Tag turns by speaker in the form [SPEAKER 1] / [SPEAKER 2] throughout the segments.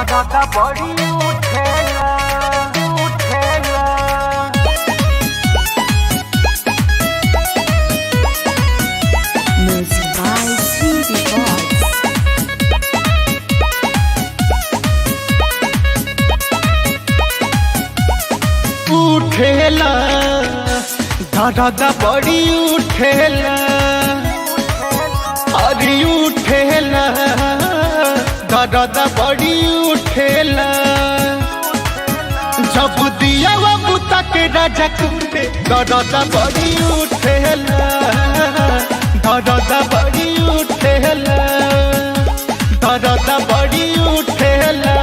[SPEAKER 1] दादा बड़ी उठेला उठेला।
[SPEAKER 2] Music by CD Boys.
[SPEAKER 3] उठेला दादा बड़ी उठेला, अरे उठेला दादा बड़ी उठेला। जब दिया बुता के राजा कुंडे दादा बड़ी उठेला, दादा बड़ी उठेला, दादा बड़ी उठेला,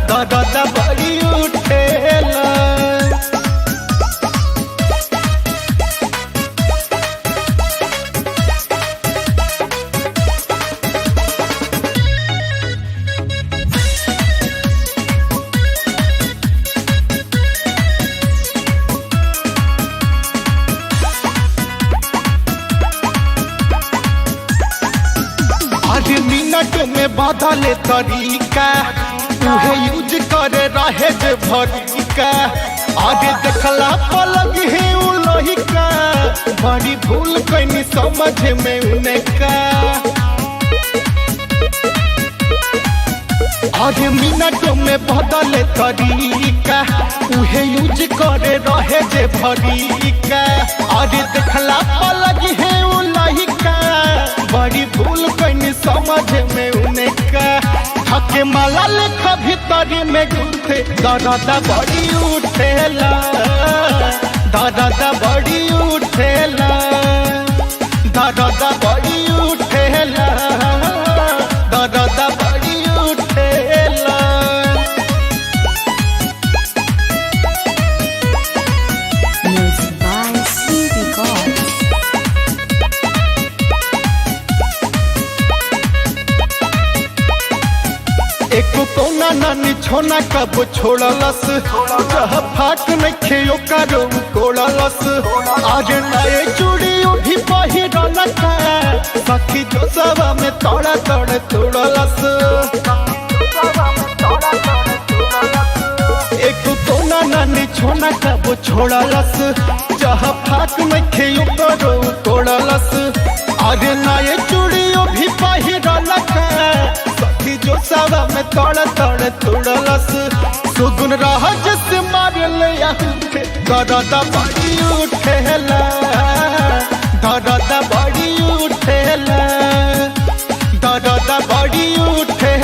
[SPEAKER 3] दादा बड़ी उठेला। आज मिनट में बदले तरीका, तुहे यूज करे रहे जे भरिका। आज देखला पलग है उलोहिका, बड़ी भूल कैनी समझ में उनका। आज मिनट में बदले तरीका, तुहे यूज करे रहे जे भरिका। आज देखला पलग है उलोहिका, बड़ी भूल कैनी समझ में उनका। थके माला लेखा भीतरी में घुसे दादा बड़ी उठेला, दादा बड़ी उठेला, दादा बड़ी उठेला, दादा बड़ी उठेला।
[SPEAKER 2] Music by CD Boys.
[SPEAKER 3] एको कोना नानी छोना कब छोड़लस, जहाँ फाट नइखे करो कोड़लस। आज नए चूड़ियों भी पहिरलस, सखी जो सवा में तोड़ा तोड़ तोड़लस। एको कोना नानी छोना कब छोड़लस, जहाँ फाट नइखे करो कोड़लस। आज नए चूड़ियों भी पहिरलस, जो सवा में तोड़ तोड़ तोड़लस। सुगुन रहा जिस मार लिया दादा बड़ी उठेला, दादा बड़ी उठेला, दादा बड़ी उठेला।